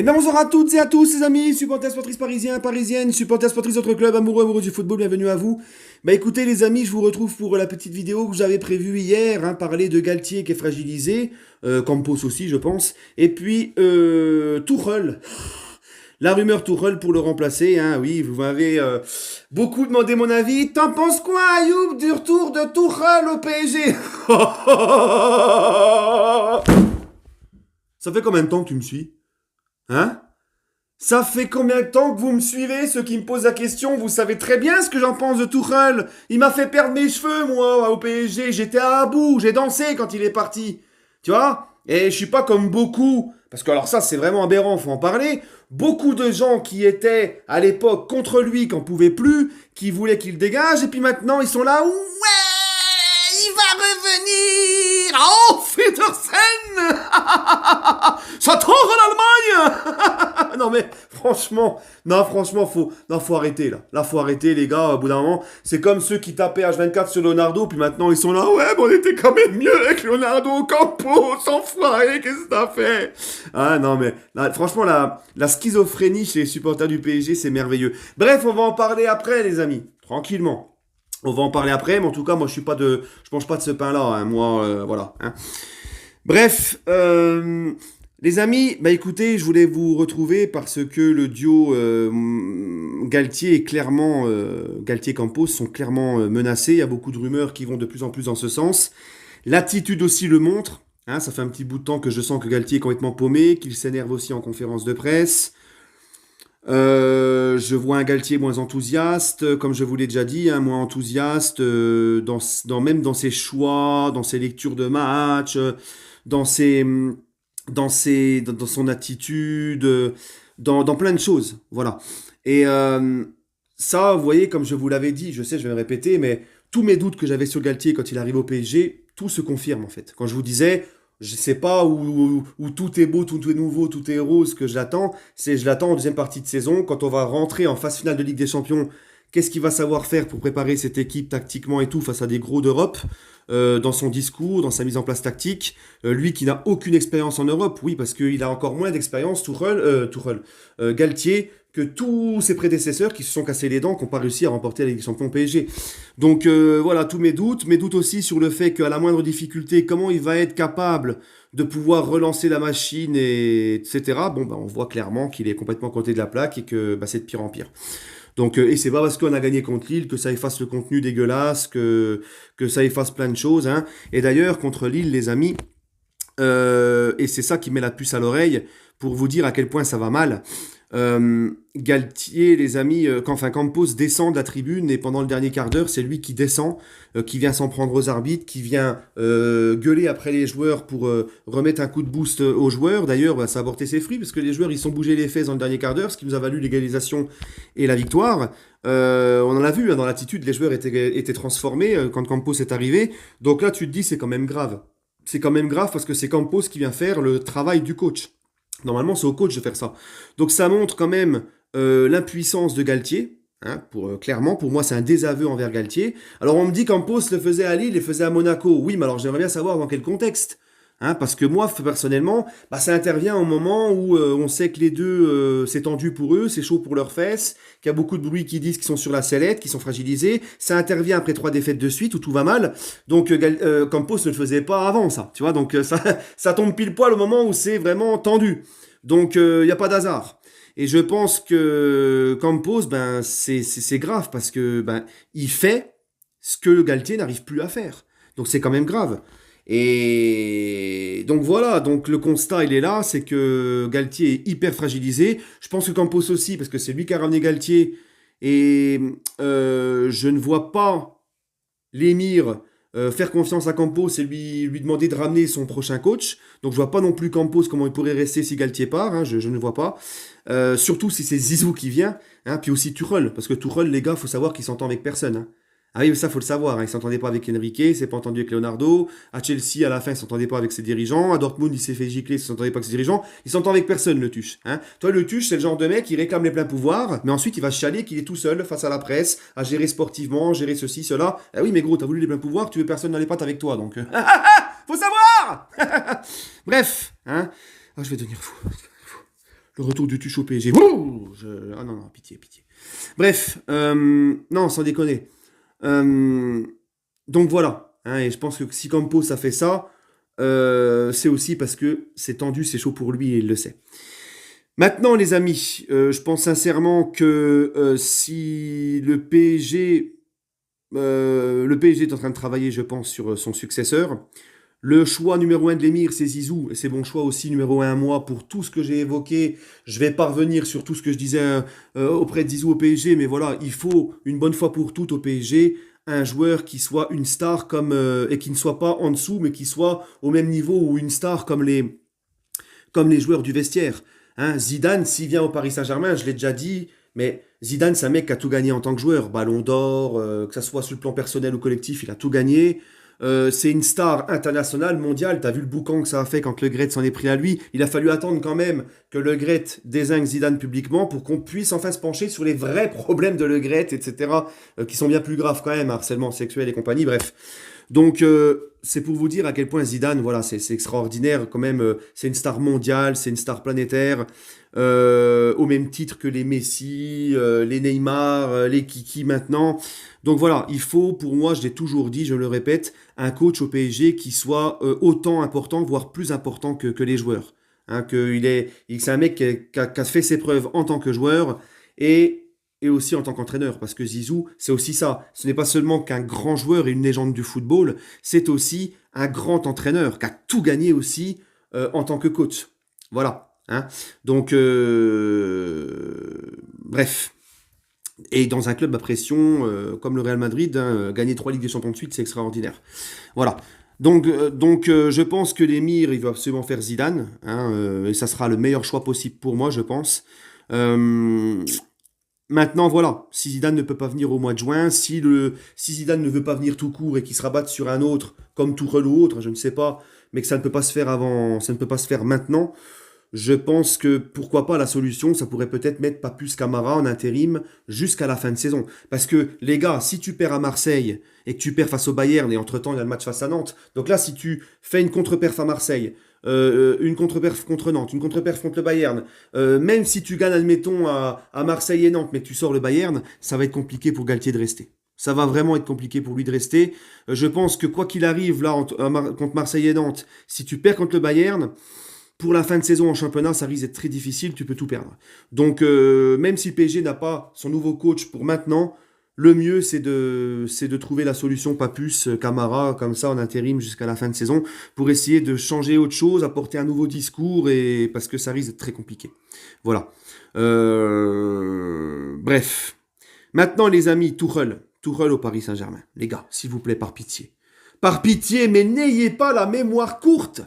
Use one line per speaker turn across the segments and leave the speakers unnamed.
Et bien bonjour à toutes et à tous les amis, supporters sportifs parisiens, parisiennes, supporters sportifs d'autres clubs, amoureux du football, bienvenue à vous. Bah écoutez les amis, je vous retrouve pour la petite vidéo que j'avais prévue hier, parler de Galtier qui est fragilisé, Campos aussi je pense, et puis Tuchel. La rumeur Tuchel pour le remplacer, oui, vous m'avez beaucoup demandé mon avis. T'en penses quoi Ayoub du retour de Tuchel au PSG? Ça fait combien de temps que tu me suis? Hein? Ça fait combien de temps que vous me suivez, ceux qui me posent la question? Vous savez très bien ce que j'en pense de Tuchel. Il m'a fait perdre mes cheveux, moi, au PSG. J'étais à bout, j'ai dansé quand il est parti. Tu vois? Et je suis pas comme beaucoup, parce que alors ça, c'est vraiment aberrant, faut en parler. Beaucoup de gens qui étaient, à l'époque, contre lui, qui n'en pouvaient plus, qui voulaient qu'il dégage, et puis maintenant, ils sont là, ouais, il va revenir! Oh, Petersen! Ça tourne en Allemagne! Non mais franchement, faut arrêter là. Là, faut arrêter les gars. Au bout d'un moment, c'est comme ceux qui tapaient H24 sur Leonardo, puis maintenant ils sont là. Ouais, mais on était quand même mieux avec Leonardo Campos, enfoiré, qu'est-ce que t'as fait? Ah non mais là, franchement, la schizophrénie chez les supporters du PSG, c'est merveilleux. Bref, on va en parler après, les amis, tranquillement. On va en parler après, mais en tout cas, moi, je mange pas de ce pain-là. Moi, voilà. Bref, les amis, bah écoutez, je voulais vous retrouver parce que le duo Galtier et Galtier-Campos sont clairement menacés. Il y a beaucoup de rumeurs qui vont de plus en plus dans ce sens. L'attitude aussi le montre. Ça fait un petit bout de temps que je sens que Galtier est complètement paumé, qu'il s'énerve aussi en conférence de presse. Je vois un Galtier moins enthousiaste, comme je vous l'ai déjà dit, moins enthousiaste même dans ses choix, dans ses lectures de match, dans dans son attitude, dans plein de choses, voilà. Et ça, vous voyez, comme je vous l'avais dit, je sais, je vais me répéter, mais tous mes doutes que j'avais sur Galtier quand il arrive au PSG, tout se confirme en fait. Quand je vous disais, je sais pas où tout est beau, tout est nouveau, tout est rose, que je l'attends en deuxième partie de saison, quand on va rentrer en phase finale de Ligue des Champions. Qu'est-ce qu'il va savoir faire pour préparer cette équipe tactiquement et tout face à des gros d'Europe, dans son discours, dans sa mise en place tactique. Lui qui n'a aucune expérience en Europe, oui, parce qu'il a encore moins d'expérience, Galtier, que tous ses prédécesseurs qui se sont cassés les dents, qui n'ont pas réussi à remporter la Ligue des Champions PSG. Donc voilà, tous mes doutes aussi sur le fait qu'à la moindre difficulté, comment il va être capable de pouvoir relancer la machine, etc. Bon, on voit clairement qu'il est complètement à côté de la plaque et que c'est de pire en pire. Donc, et c'est pas parce qu'on a gagné contre Lille que ça efface le contenu dégueulasse, que ça efface plein de choses. Et d'ailleurs, contre Lille, les amis, et c'est ça qui met la puce à l'oreille, pour vous dire à quel point ça va mal. Galtier, les amis, Campos descend de la tribune et pendant le dernier quart d'heure, c'est lui qui descend, qui vient s'en prendre aux arbitres, qui vient gueuler après les joueurs pour remettre un coup de boost aux joueurs. D'ailleurs, ça a porté ses fruits parce que les joueurs ils sont bougés les fesses dans le dernier quart d'heure, ce qui nous a valu l'égalisation et la victoire. On en a vu dans l'attitude, les joueurs étaient transformés quand Campos est arrivé. Donc là, tu te dis c'est quand même grave. C'est quand même grave parce que c'est Campos qui vient faire le travail du coach. Normalement, c'est au coach de faire ça. Donc ça montre quand même l'impuissance de Galtier. Clairement, pour moi, c'est un désaveu envers Galtier. Alors on me dit Campos le faisait à Lille, il le faisait à Monaco. Oui, mais alors j'aimerais bien savoir dans quel contexte. Parce que moi, personnellement, ça intervient au moment où on sait que les deux, c'est tendu pour eux, c'est chaud pour leurs fesses, qu'il y a beaucoup de bruit qui disent qu'ils sont sur la sellette, qu'ils sont fragilisés. Ça intervient après 3 défaites de suite où tout va mal. Donc Campos ne le faisait pas avant ça, tu vois. Donc ça tombe pile poil au moment où c'est vraiment tendu. Donc il n'y a pas d'hasard. Et je pense que Campos, c'est grave parce que il fait ce que Galtier n'arrive plus à faire. Donc c'est quand même grave. Et donc voilà, donc le constat il est là, c'est que Galtier est hyper fragilisé. Je pense que Campos aussi, parce que c'est lui qui a ramené Galtier. Et je ne vois pas l'émir faire confiance à Campos et lui demander de ramener son prochain coach. Donc je vois pas non plus Campos comment il pourrait rester si Galtier part, je ne vois pas. Surtout si c'est Zizou qui vient, puis aussi Tuchel, parce que Tuchel, les gars, faut savoir qu'il s'entend avec personne. Ah oui, mais ça, faut le savoir. Il s'entendait pas avec Enrique, il s'est pas entendu avec Leonardo. À Chelsea, à la fin, il s'entendait pas avec ses dirigeants. À Dortmund, il s'est fait gicler, il s'entendait pas avec ses dirigeants. Il s'entend avec personne, le Tuche. Toi, le Tuche, c'est le genre de mec qui réclame les pleins pouvoirs, mais ensuite, il va chialer qu'il est tout seul face à la presse, à gérer sportivement, gérer ceci, cela. Ah oui, mais gros, t'as voulu les pleins pouvoirs, tu veux personne dans les pattes avec toi, donc. Faut savoir. Bref, je vais devenir fou. Le retour du Tuche au PSG. Ouh, ah non, non, pitié, pitié. Bref, non, sans déconner. Euh, donc voilà. Hein, et je pense que si Campos a fait ça, c'est aussi parce que c'est tendu, c'est chaud pour lui et il le sait. Maintenant, les amis, je pense sincèrement que si le PSG est en train de travailler, je pense, sur son successeur. Le choix numéro un de l'émir, c'est Zizou, et c'est mon choix aussi numéro un à moi pour tout ce que j'ai évoqué. Je vais pas revenir sur tout ce que je disais auprès de Zizou au PSG, mais voilà, il faut une bonne fois pour toutes au PSG un joueur qui soit une star et qui ne soit pas en dessous, mais qui soit au même niveau ou une star comme les joueurs du vestiaire. Hein, Zidane, s'il vient au Paris Saint-Germain, je l'ai déjà dit, mais Zidane, c'est un mec qui a tout gagné en tant que joueur. Ballon d'or, que ça soit sur le plan personnel ou collectif, il a tout gagné. C'est une star internationale, mondiale. T'as vu le boucan que ça a fait quand Le Gret s'en est pris à lui. Il a fallu attendre quand même que Le Gret désigne Zidane publiquement pour qu'on puisse enfin se pencher sur les vrais problèmes de Le Gret, etc., qui sont bien plus graves quand même, harcèlement sexuel et compagnie, bref. Donc, c'est pour vous dire à quel point Zidane, voilà, c'est extraordinaire quand même. C'est une star mondiale, c'est une star planétaire, au même titre que les Messi, les Neymar, les Kiki maintenant. Donc voilà, il faut, pour moi, je l'ai toujours dit, je le répète, un coach au PSG qui soit autant important, voire plus important que les joueurs. Hein, c'est un mec qui a fait ses preuves en tant que joueur et et aussi en tant qu'entraîneur, parce que Zizou, c'est aussi ça. Ce n'est pas seulement qu'un grand joueur et une légende du football, c'est aussi un grand entraîneur qui a tout gagné aussi en tant que coach. Voilà. Hein. Donc, bref. Et dans un club à pression comme le Real Madrid, hein, gagner 3 Ligues des Champions de suite, c'est extraordinaire. Voilà. Donc, je pense que l'émir, il va absolument faire Zidane, hein, et ça sera le meilleur choix possible pour moi, je pense. Euh, Maintenant, voilà, si Zidane ne peut pas venir au mois de juin, si Zidane ne veut pas venir tout court et qu'il se rabatte sur un autre, comme Tourelle ou autre, je ne sais pas, mais que ça ne peut pas se faire avant, ça ne peut pas se faire maintenant, je pense que pourquoi pas la solution, ça pourrait peut-être mettre Papus Camara en intérim jusqu'à la fin de saison. Parce que les gars, si tu perds à Marseille et que tu perds face au Bayern et entre-temps il y a le match face à Nantes, donc là si tu fais une contre-perf à Marseille, une contre-perf contre Nantes, une contre-perf contre le Bayern, même si tu gagnes admettons à Marseille et Nantes mais que tu sors le Bayern, ça va être compliqué pour Galtier de rester. Ça va vraiment être compliqué pour lui de rester. Je pense que quoi qu'il arrive là contre Marseille et Nantes, si tu perds contre le Bayern, pour la fin de saison en championnat, ça risque d'être très difficile, tu peux tout perdre. Donc, même si le PSG n'a pas son nouveau coach pour maintenant, le mieux, c'est de trouver la solution Papus, Camara, comme ça, en intérim jusqu'à la fin de saison, pour essayer de changer autre chose, apporter un nouveau discours, et parce que ça risque d'être très compliqué. Voilà. Bref. Maintenant, les amis, Tuchel au Paris Saint-Germain. Les gars, s'il vous plaît, par pitié. Par pitié, mais n'ayez pas la mémoire courte.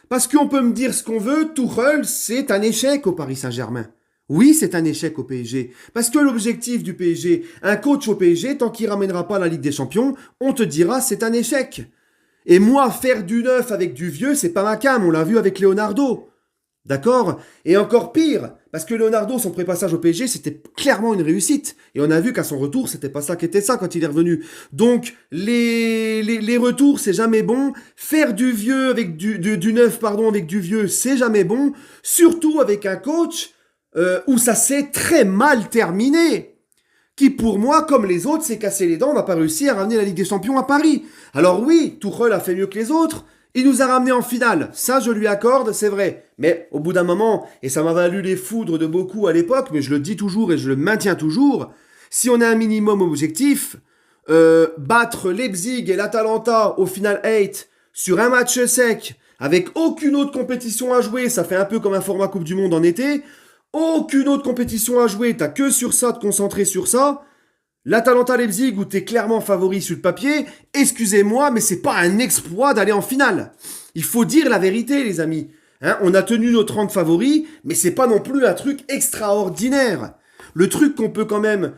Parce qu'on peut me dire ce qu'on veut, Tuchel, c'est un échec au Paris Saint-Germain. Oui, c'est un échec au PSG. Parce que l'objectif du PSG, un coach au PSG, tant qu'il ramènera pas la Ligue des Champions, on te dira c'est un échec. Et moi, faire du neuf avec du vieux, c'est pas ma came, on l'a vu avec Leonardo. D'accord? Et encore pire, parce que Leonardo, son pré-passage au PSG, c'était clairement une réussite. Et on a vu qu'à son retour, c'était pas ça qui était ça quand il est revenu. Donc, les retours, c'est jamais bon. Faire du vieux avec du neuf, pardon, avec du vieux, c'est jamais bon. Surtout avec un coach où ça s'est très mal terminé. Qui, pour moi, comme les autres, s'est cassé les dents, n'a pas réussi à ramener la Ligue des Champions à Paris. Alors oui, Tuchel a fait mieux que les autres. Il nous a ramenés en finale, ça je lui accorde, c'est vrai. Mais au bout d'un moment, et ça m'a valu les foudres de beaucoup à l'époque, mais je le dis toujours et je le maintiens toujours, si on a un minimum objectif, battre Leipzig et l'Atalanta au final 8 sur un match sec, avec aucune autre compétition à jouer, ça fait un peu comme un format Coupe du Monde en été, aucune autre compétition à jouer, t'as que sur ça, te concentrer sur ça, l'Atalanta Leipzig où t'es clairement favori sur le papier, excusez-moi, mais c'est pas un exploit d'aller en finale. Il faut dire la vérité, les amis. Hein, on a tenu nos 30 favoris, mais c'est pas non plus un truc extraordinaire. Le truc qu'on peut quand même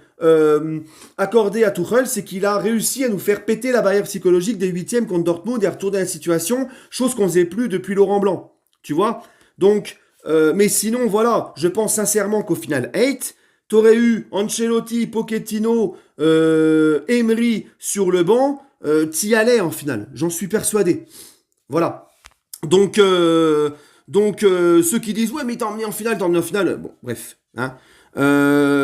accorder à Tuchel, c'est qu'il a réussi à nous faire péter la barrière psychologique des huitièmes contre Dortmund et à retourner à la situation, chose qu'on faisait plus depuis Laurent Blanc. Tu vois? Donc, mais sinon, voilà, je pense sincèrement qu'au final, 8, t'aurais eu Ancelotti, Pochettino, Emery sur le banc, t'y allais en finale. J'en suis persuadé. Voilà. Donc, Donc, ceux qui disent, ouais, mais t'as emmené en finale, bon, bref. Hein.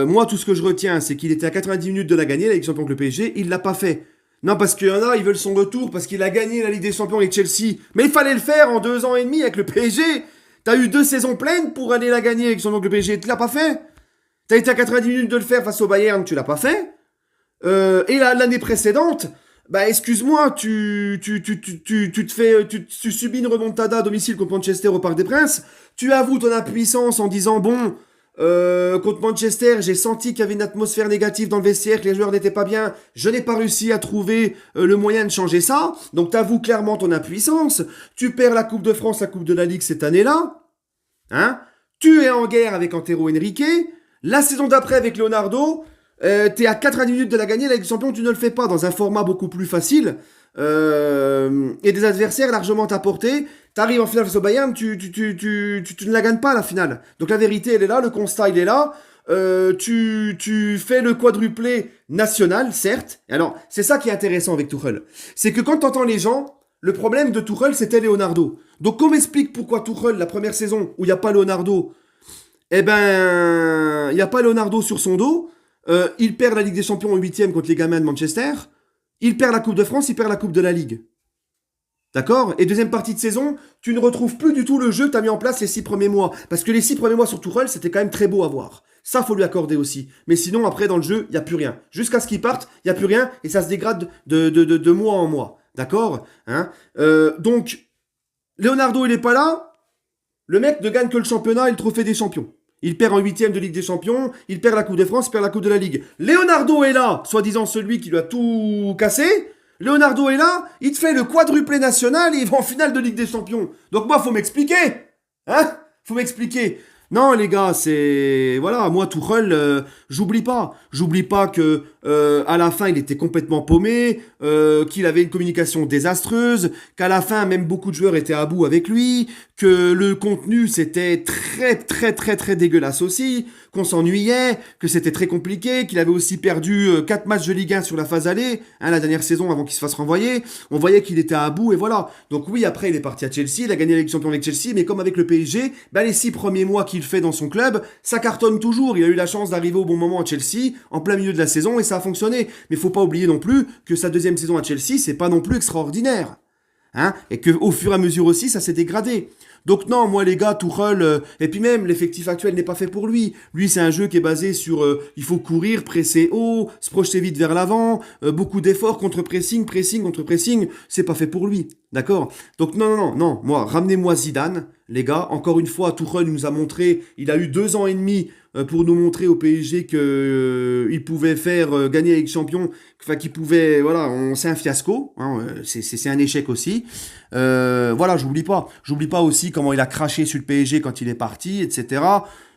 Moi, tout ce que je retiens, c'est qu'il était à 90 minutes de la gagner, la Ligue des Champions avec le PSG, il l'a pas fait. Non, parce qu'il y en a, ils veulent son retour, parce qu'il a gagné la Ligue des Champions avec Chelsea. Mais il fallait le faire en 2 ans et demi avec le PSG. T'as eu 2 saisons pleines pour aller la gagner avec son oncle PSG, tu l'as pas fait. T'as été à 90 minutes de le faire face au Bayern, tu l'as pas fait. Et l'année précédente, bah excuse-moi, tu subis une remontada à domicile contre Manchester au Parc des Princes. Tu avoues ton impuissance en disant bon, contre Manchester, j'ai senti qu'il y avait une atmosphère négative dans le vestiaire, que les joueurs n'étaient pas bien. Je n'ai pas réussi à trouver le moyen de changer ça. Donc t'avoues clairement ton impuissance. Tu perds la Coupe de France, la Coupe de la Ligue cette année-là. Hein? Tu es en guerre avec Antero Henrique. La saison d'après avec Leonardo, t'es à 90 minutes de la gagner, la Ligue des Champions, tu ne le fais pas dans un format beaucoup plus facile et des adversaires largement à portée. T'arrives en finale face au Bayern, tu ne la gagnes pas la finale. Donc la vérité, elle est là, le constat, il est là. Tu fais le quadruplé national, certes. Alors, c'est ça qui est intéressant avec Tuchel. C'est que quand t'entends les gens, le problème de Tuchel, c'était Leonardo. Donc, qu'on m'explique pourquoi Tuchel, la première saison où il n'y a pas Leonardo, eh ben, il n'y a pas Leonardo sur son dos. Il perd la Ligue des Champions en 8e contre les gamins de Manchester. Il perd la Coupe de France, il perd la Coupe de la Ligue. D'accord? Et deuxième partie de saison, tu ne retrouves plus du tout le jeu que tu as mis en place les 6 premiers mois. Parce que les 6 premiers mois sur Tuchel, c'était quand même très beau à voir. Ça, faut lui accorder aussi. Mais sinon, après, dans le jeu, il n'y a plus rien. Jusqu'à ce qu'il parte, il n'y a plus rien et ça se dégrade de mois en mois. D'accord? Hein? Donc, Leonardo, il n'est pas là. Le mec ne gagne que le championnat et le trophée des champions. Il perd en 8e de Ligue des Champions, il perd la Coupe de France, il perd la Coupe de la Ligue. Leonardo est là, soi-disant celui qui lui a tout cassé. Leonardo est là, il te fait le quadruplé national et il va en finale de Ligue des Champions. Donc moi, faut m'expliquer. Hein? Faut m'expliquer. Non, les gars, c'est... Voilà, moi, Tuchel, j'oublie pas. J'oublie pas que à la fin, il était complètement paumé, qu'il avait une communication désastreuse, qu'à la fin, même beaucoup de joueurs étaient à bout avec lui, que le contenu, c'était très, très, très, très dégueulasse aussi, qu'on s'ennuyait, que c'était très compliqué, qu'il avait aussi perdu 4 matchs de Ligue 1 sur la phase aller, hein, la dernière saison avant qu'il se fasse renvoyer. On voyait qu'il était à bout et voilà. Donc oui, après, il est parti à Chelsea, il a gagné la Ligue des Champions avec Chelsea, mais comme avec le PSG, bah, les 6 premiers mois qu'il fait dans son club, ça cartonne toujours. Il a eu la chance d'arriver au bon moment à Chelsea, en plein milieu de la saison, et ça a fonctionné. Mais faut pas oublier non plus que sa deuxième saison à Chelsea, c'est pas non plus extraordinaire. Hein, et qu'au fur et à mesure aussi, ça s'est dégradé. Donc non, moi les gars, Tuchel, et puis même l'effectif actuel n'est pas fait pour lui. Lui, c'est un jeu qui est basé sur il faut courir, presser haut, se projeter vite vers l'avant, beaucoup d'efforts contre pressing, pressing contre pressing, c'est pas fait pour lui. D'accord? Donc non, moi, ramenez-moi Zidane, les gars. Encore une fois, Tuchel nous a montré, il a eu 2 ans et demi pour nous montrer au PSG que il pouvait faire gagner avec champion, enfin qu'il pouvait, voilà, c'est un fiasco, hein, c'est un échec aussi. Voilà, j'oublie pas aussi comment il a craché sur le PSG quand il est parti, etc.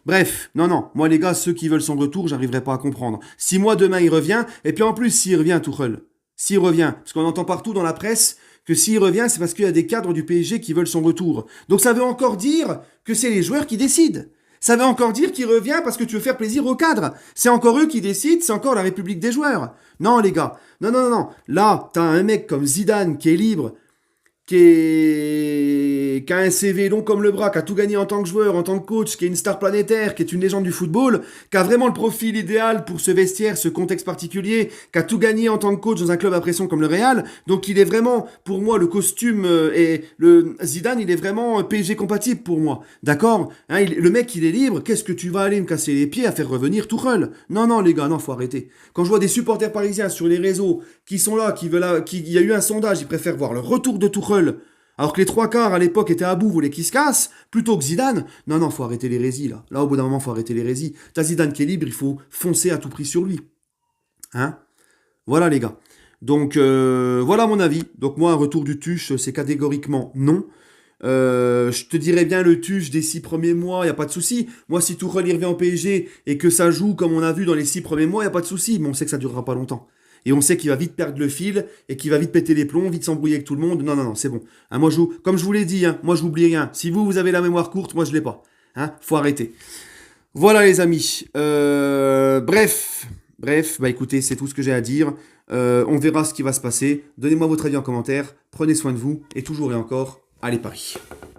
Bref, non, moi les gars, ceux qui veulent son retour, j'arriverai pas à comprendre. Si moi demain il revient, et puis en plus s'il revient Tuchel, s'il revient, parce qu'on entend partout dans la presse que s'il revient, c'est parce qu'il y a des cadres du PSG qui veulent son retour. Donc ça veut encore dire que c'est les joueurs qui décident. Ça veut encore dire qu'il revient parce que tu veux faire plaisir aux cadres. C'est encore eux qui décident, c'est encore la République des joueurs. Non les gars, non. Là, t'as un mec comme Zidane qui est libre, qui a un CV long comme le bras, qui a tout gagné en tant que joueur, en tant que coach, qui est une star planétaire, qui est une légende du football, qui a vraiment le profil idéal pour ce vestiaire, ce contexte particulier, qui a tout gagné en tant que coach dans un club à pression comme le Real. Donc il est vraiment, pour moi, le costume et le Zidane, il est vraiment PSG compatible pour moi. D'accord, hein, le mec, il est libre. Qu'est-ce que tu vas aller me casser les pieds à faire revenir Tuchel? Non, les gars, non, faut arrêter. Quand je vois des supporters parisiens sur les réseaux qui sont là, il y a eu un sondage, ils préfèrent voir le retour de Tuchel alors que les 3 quarts à l'époque étaient à bout, voulaient qu'il se casse, plutôt que Zidane. Non, faut arrêter l'hérésie, là. Là, au bout d'un moment, faut arrêter l'hérésie. T'as Zidane qui est libre, il faut foncer à tout prix sur lui. Hein? Voilà, les gars. Donc, voilà mon avis. Donc, moi, un retour du Tuche, c'est catégoriquement non. Je te dirais bien le Tuche des 6 premiers mois, y a pas de souci. Moi, si Tuchel y revient au PSG et que ça joue comme on a vu dans les 6 premiers mois, y a pas de souci. Mais on sait que ça durera pas longtemps. Et on sait qu'il va vite perdre le fil et qu'il va vite péter les plombs, vite s'embrouiller avec tout le monde. Non, c'est bon. Hein, moi, comme je vous l'ai dit, hein, moi, je n'oublie rien. Si vous avez la mémoire courte, moi, je l'ai pas. Hein, faut arrêter. Voilà, les amis. Bref, bah écoutez, c'est tout ce que j'ai à dire. On verra ce qui va se passer. Donnez-moi votre avis en commentaire. Prenez soin de vous. Et toujours et encore, allez Paris.